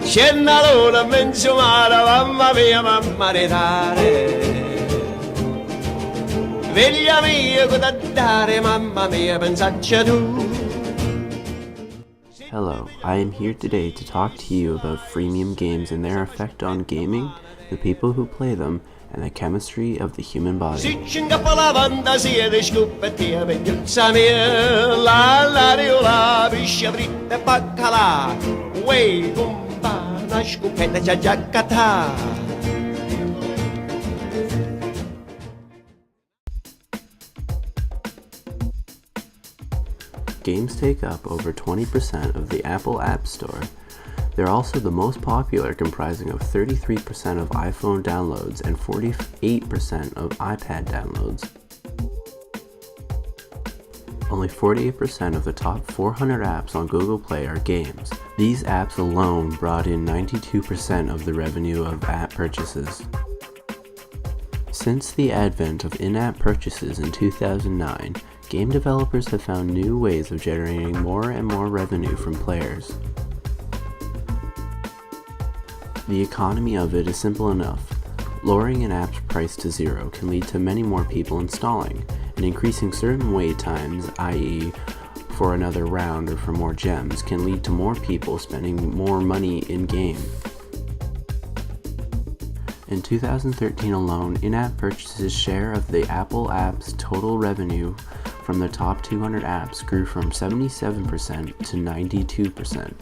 Scena l'ora mezzo mare, mamma mia, dare. Veglia mia, cosa dare, mamma mia, pensaccia tu. Hello, I am here today to talk to you about freemium games and their effect on gaming, the people who play them, and the chemistry of the human body. Games take up over 20% of the Apple App Store. They're also the most popular, comprising of 33% of iPhone downloads and 48% of iPad downloads. Only 48% of the top 400 apps on Google Play are games. These apps alone brought in 92% of the revenue of app purchases. Since the advent of in-app purchases in 2009, game developers have found new ways of generating more and more revenue from players. The economy of it is simple enough. Lowering an app's price to zero can lead to many more people installing, and increasing certain wait times, i.e. for another round or for more gems, can lead to more people spending more money in-game. In 2013 alone, in-app purchases share of the Apple app's total revenue from the top 200 apps grew from 77% to 92%.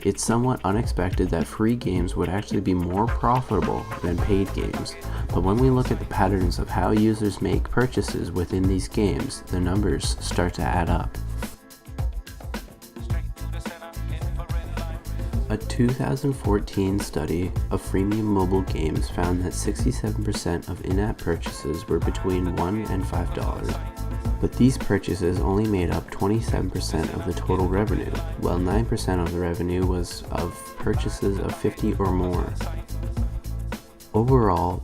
It's somewhat unexpected that free games would actually be more profitable than paid games, but when we look at the patterns of how users make purchases within these games, the numbers start to add up. A 2014 study of freemium mobile games found that 67% of in-app purchases were between $1 and $5. But these purchases only made up 27% of the total revenue, while 9% of the revenue was of purchases of 50 or more. Overall,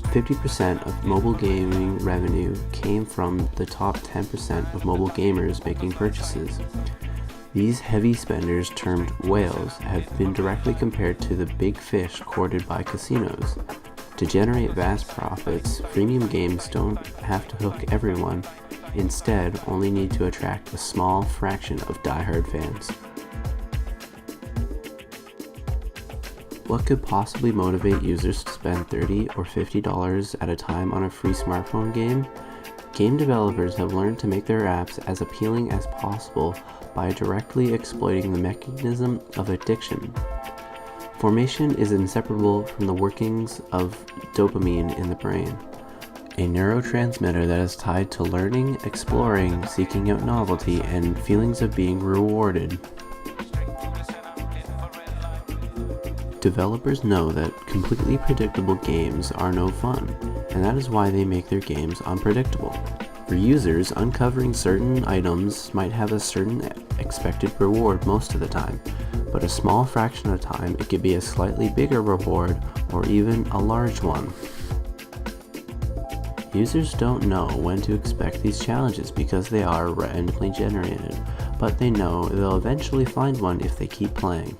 50% of mobile gaming revenue came from the top 10% of mobile gamers making purchases. These heavy spenders, termed whales, have been directly compared to the big fish courted by casinos. To generate vast profits, freemium games don't have to hook everyone, instead only need to attract a small fraction of die-hard fans. What could possibly motivate users to spend $30 or $50 at a time on a free smartphone game? Game developers have learned to make their apps as appealing as possible by directly exploiting the mechanism of addiction. Formation is inseparable from the workings of dopamine in the brain, a neurotransmitter that is tied to learning, exploring, seeking out novelty, and feelings of being rewarded. Developers know that completely predictable games are no fun, and that is why they make their games unpredictable. For users, uncovering certain items might have a certain expected reward most of the time, but a small fraction of the time it could be a slightly bigger reward or even a large one. Users don't know when to expect these challenges because they are randomly generated, but they know they'll eventually find one if they keep playing.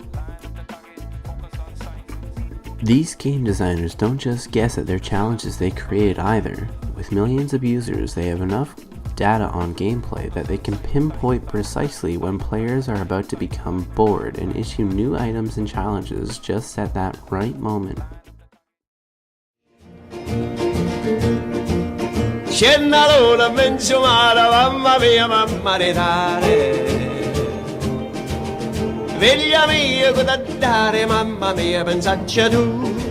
These game designers don't just guess at their challenges they create either. With millions of users, they have enough data on gameplay that they can pinpoint precisely when players are about to become bored and issue new items and challenges just at that right moment. Scena l'ora mezzo mare, mamma mia, dare. Veglia mia, cosa dare, mamma mia, pensaccia tu.